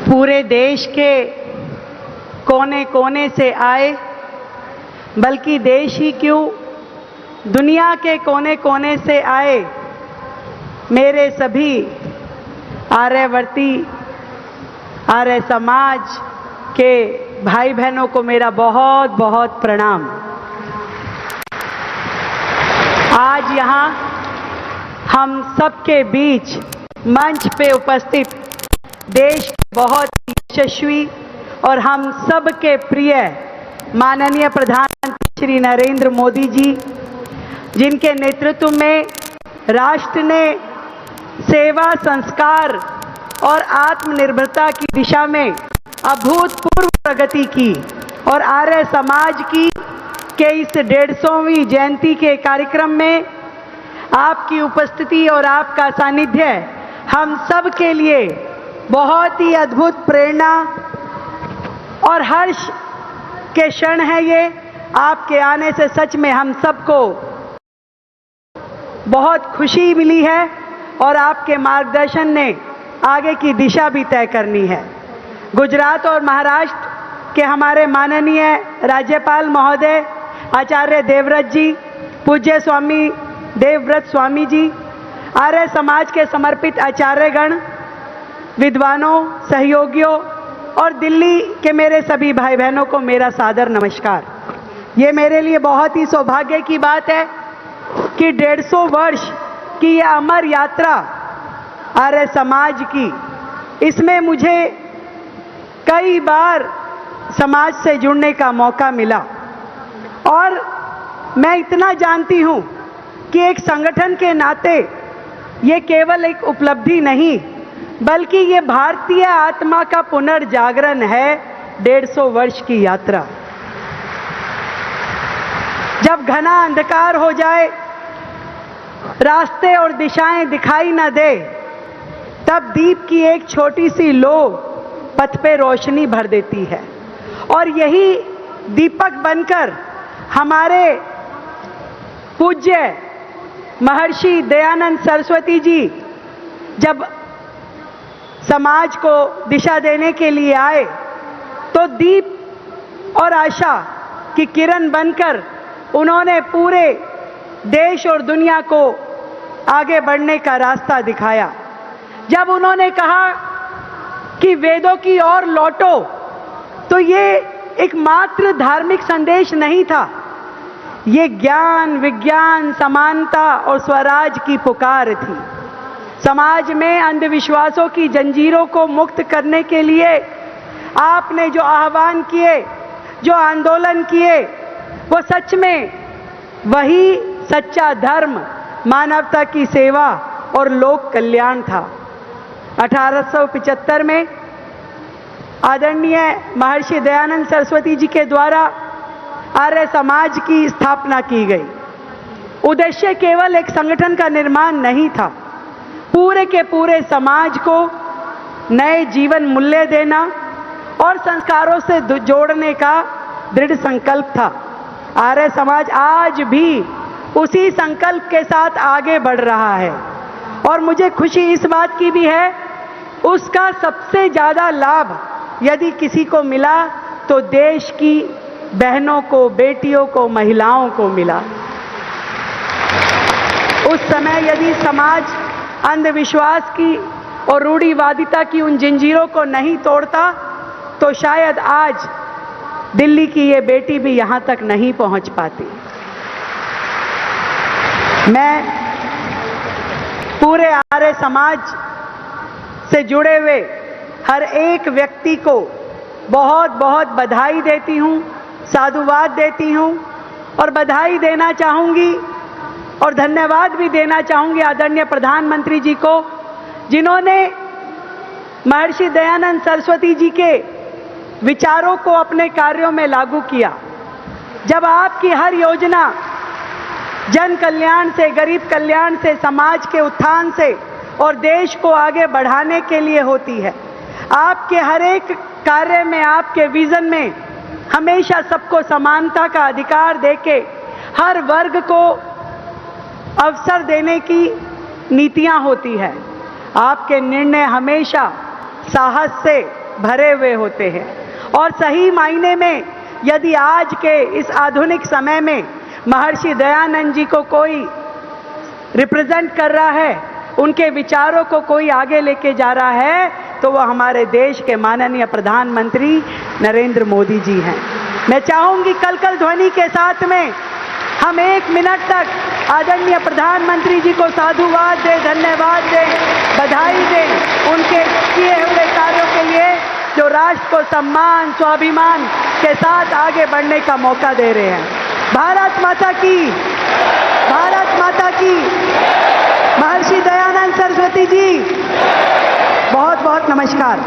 पूरे देश के कोने कोने से आए, बल्कि देश ही क्यों दुनिया के कोने कोने से आए मेरे सभी आर्यवर्ती आर्य समाज के भाई बहनों को मेरा बहुत बहुत प्रणाम। आज यहाँ हम सबके बीच मंच पे उपस्थित देश के बहुत यशस्वी और हम सबके प्रिय माननीय प्रधानमंत्री श्री नरेंद्र मोदी जी, जिनके नेतृत्व में राष्ट्र ने सेवा, संस्कार और आत्मनिर्भरता की दिशा में अभूतपूर्व प्रगति की और आर्य समाज की के इस 150वीं जयंती के कार्यक्रम में आपकी उपस्थिति और आपका सानिध्य हम सब के लिए बहुत ही अद्भुत प्रेरणा और हर्ष के क्षण है। ये आपके आने से सच में हम सबको बहुत खुशी मिली है और आपके मार्गदर्शन ने आगे की दिशा भी तय करनी है। गुजरात और महाराष्ट्र के हमारे माननीय राज्यपाल महोदय आचार्य देवव्रत जी, पूज्य स्वामी देवव्रत स्वामी जी, आर्य समाज के समर्पित आचार्यगण, विद्वानों, सहयोगियों और दिल्ली के मेरे सभी भाई बहनों को मेरा सादर नमस्कार। ये मेरे लिए बहुत ही सौभाग्य की बात है कि 150 वर्ष की यह अमर यात्रा आर्य समाज की, इसमें मुझे कई बार समाज से जुड़ने का मौका मिला और मैं इतना जानती हूँ कि एक संगठन के नाते ये केवल एक उपलब्धि नहीं, बल्कि ये भारतीय आत्मा का पुनर्जागरण है। 150 वर्ष की यात्रा, जब घना अंधकार हो जाए, रास्ते और दिशाएं दिखाई न दे, तब दीप की एक छोटी सी लो पथ पे रोशनी भर देती है और यही दीपक बनकर हमारे पूज्य महर्षि दयानंद सरस्वती जी जब समाज को दिशा देने के लिए आए, तो दीप और आशा की किरण बनकर उन्होंने पूरे देश और दुनिया को आगे बढ़ने का रास्ता दिखाया। जब उन्होंने कहा कि वेदों की ओर लौटो, तो ये एक मात्र धार्मिक संदेश नहीं था, ये ज्ञान, विज्ञान, समानता और स्वराज की पुकार थी। समाज में अंधविश्वासों की जंजीरों को मुक्त करने के लिए आपने जो आह्वान किए, जो आंदोलन किए, वो सच में वही सच्चा धर्म, मानवता की सेवा और लोक कल्याण था। 1875 में आदरणीय महर्षि दयानंद सरस्वती जी के द्वारा आर्य समाज की स्थापना की गई। उद्देश्य केवल एक संगठन का निर्माण नहीं था, पूरे के पूरे समाज को नए जीवन मूल्य देना और संस्कारों से जोड़ने का दृढ़ संकल्प था। आर्य समाज आज भी उसी संकल्प के साथ आगे बढ़ रहा है और मुझे खुशी इस बात की भी है, उसका सबसे ज़्यादा लाभ यदि किसी को मिला तो देश की बहनों को, बेटियों को, महिलाओं को मिला। उस समय यदि समाज अंधविश्वास की और रूढ़िवादिता की उन जंजीरों को नहीं तोड़ता, तो शायद आज दिल्ली की ये बेटी भी यहाँ तक नहीं पहुँच पाती। मैं पूरे आर्य समाज से जुड़े हुए हर एक व्यक्ति को बहुत बहुत बधाई देती हूँ, साधुवाद देती हूँ और बधाई देना चाहूँगी और धन्यवाद भी देना चाहूँगी आदरणीय प्रधानमंत्री जी को, जिन्होंने महर्षि दयानंद सरस्वती जी के विचारों को अपने कार्यों में लागू किया। जब आपकी हर योजना जन कल्याण से, गरीब कल्याण से, समाज के उत्थान से और देश को आगे बढ़ाने के लिए होती है, आपके हर एक कार्य में, आपके विजन में हमेशा सबको समानता का अधिकार देके हर वर्ग को अवसर देने की नीतियां होती है। आपके निर्णय हमेशा साहस से, भरे हुए होते हैं। और सही मायने में यदि आज के इस आधुनिक समय में महर्षि दयानंद जी को कोई रिप्रेजेंट कर रहा है, उनके विचारों को कोई आगे लेके जा रहा है, तो वो हमारे देश के माननीय प्रधानमंत्री नरेंद्र मोदी जी हैं। मैं चाहूंगी कल ध्वनि के साथ में हम 1 मिनट तक आदरणीय प्रधानमंत्री जी को साधुवाद दें, धन्यवाद दें, बधाई दें उनके किए हुए कार्यों के लिए, जो राष्ट्र को सम्मान स्वाभिमान के साथ आगे बढ़ने का मौका दे रहे हैं। भारत माता की, भारत माता की। महर्षि दयानंद सरस्वती जी, बहुत बहुत नमस्कार।